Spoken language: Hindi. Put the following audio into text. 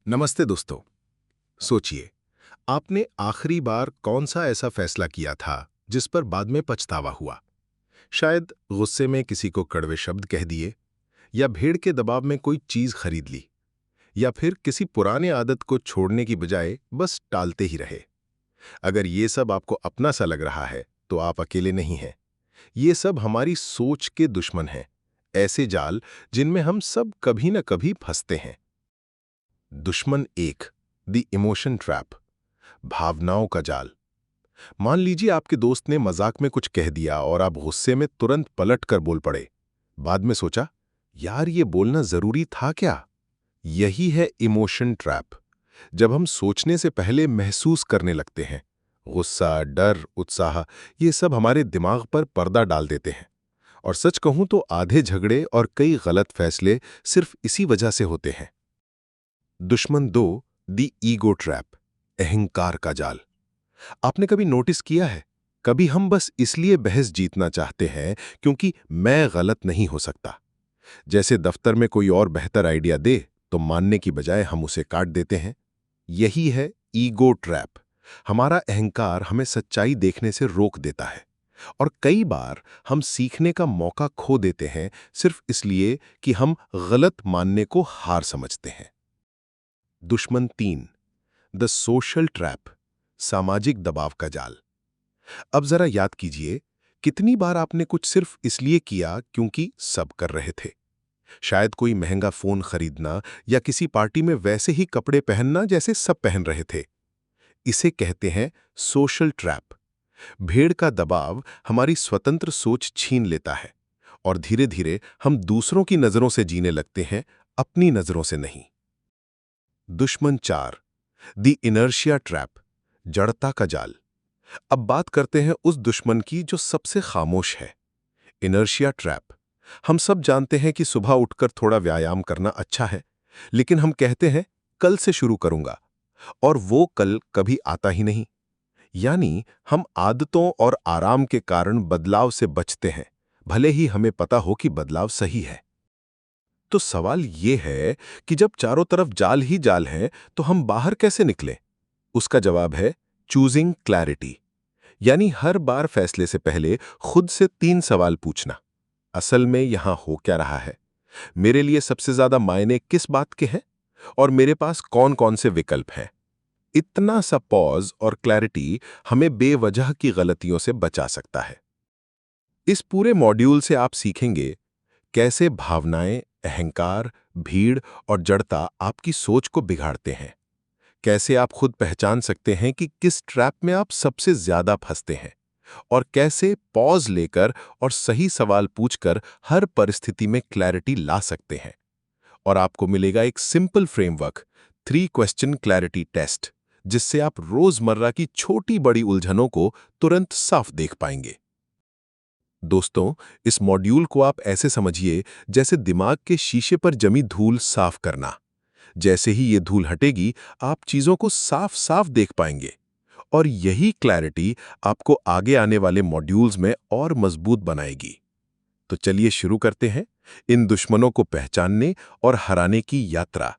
नमस्ते दोस्तों। सोचिए, आपने आखिरी बार कौन सा ऐसा फैसला किया था जिस पर बाद में पछतावा हुआ? शायद गुस्से में किसी को कड़वे शब्द कह दिए, या भीड़ के दबाव में कोई चीज खरीद ली, या फिर किसी पुराने आदत को छोड़ने की बजाय बस टालते ही रहे। अगर ये सब आपको अपना सा लग रहा है तो आप अकेले नहीं हैं। ये सब हमारी सोच के दुश्मन हैं, ऐसे जाल जिनमें हम सब कभी न कभी फंसते हैं। दुश्मन एक, द इमोशन ट्रैप, भावनाओं का जाल। मान लीजिए आपके दोस्त ने मजाक में कुछ कह दिया और आप गुस्से में तुरंत पलट कर बोल पड़े। बाद में सोचा, यार ये बोलना जरूरी था क्या? यही है इमोशन ट्रैप। जब हम सोचने से पहले महसूस करने लगते हैं, गुस्सा, डर, उत्साह, ये सब हमारे दिमाग पर पर्दा डाल देते हैं। और सच कहूं तो आधे झगड़े और कई गलत फैसले सिर्फ इसी वजह से होते हैं। दुश्मन दो, द ईगो ट्रैप, अहंकार का जाल। आपने कभी नोटिस किया है, कभी हम बस इसलिए बहस जीतना चाहते हैं क्योंकि मैं गलत नहीं हो सकता। जैसे दफ्तर में कोई और बेहतर आइडिया दे तो मानने की बजाय हम उसे काट देते हैं। यही है ईगो ट्रैप। हमारा अहंकार हमें सच्चाई देखने से रोक देता है, और कई बार हम सीखने का मौका खो देते हैं सिर्फ इसलिए कि हम गलत मानने को हार समझते हैं। दुश्मन तीन, द सोशल ट्रैप, सामाजिक दबाव का जाल। अब जरा याद कीजिए, कितनी बार आपने कुछ सिर्फ इसलिए किया क्योंकि सब कर रहे थे। शायद कोई महंगा फोन खरीदना या किसी पार्टी में वैसे ही कपड़े पहनना जैसे सब पहन रहे थे। इसे कहते हैं सोशल ट्रैप। भीड़ का दबाव हमारी स्वतंत्र सोच छीन लेता है, और धीरे धीरे हम दूसरों की नजरों से जीने लगते हैं, अपनी नजरों से नहीं। दुश्मन चार, द इनर्शिया ट्रैप, जड़ता का जाल। अब बात करते हैं उस दुश्मन की जो सबसे खामोश है, इनर्शिया ट्रैप। हम सब जानते हैं कि सुबह उठकर थोड़ा व्यायाम करना अच्छा है, लेकिन हम कहते हैं कल से शुरू करूंगा, और वो कल कभी आता ही नहीं। यानी हम आदतों और आराम के कारण बदलाव से बचते हैं, भले ही हमें पता हो कि बदलाव सही है। तो सवाल ये है कि जब चारों तरफ जाल ही जाल हैं, तो हम बाहर कैसे निकलें? उसका जवाब है चूजिंग क्लैरिटी। यानी हर बार फैसले से पहले खुद से 3 सवाल पूछना। असल में यहां हो क्या रहा है? मेरे लिए सबसे ज्यादा मायने किस बात के हैं? और मेरे पास कौन कौन से विकल्प हैं? इतना सा पॉज और क्लैरिटी हमें बेवजह की गलतियों से बचा सकता है। इस पूरे मॉड्यूल से आप सीखेंगे कैसे भावनाएं, अहंकार, भीड़ और जड़ता आपकी सोच को बिगाड़ते हैं। कैसे आप खुद पहचान सकते हैं कि किस ट्रैप में आप सबसे ज्यादा फंसते हैं, और कैसे पॉज लेकर और सही सवाल पूछकर हर परिस्थिति में क्लैरिटी ला सकते हैं। और आपको मिलेगा एक simple framework, 3 question clarity test, जिससे आप रोजमर्रा की छोटी बड़ी उलझनों को तुरंत साफ देख पाएंगे। दोस्तों, इस मॉड्यूल को आप ऐसे समझिए जैसे दिमाग के शीशे पर जमी धूल साफ करना। जैसे ही ये धूल हटेगी, आप चीजों को साफ साफ देख पाएंगे, और यही क्लैरिटी आपको आगे आने वाले मॉड्यूल्स में और मजबूत बनाएगी। तो चलिए शुरू करते हैं इन दुश्मनों को पहचानने और हराने की यात्रा।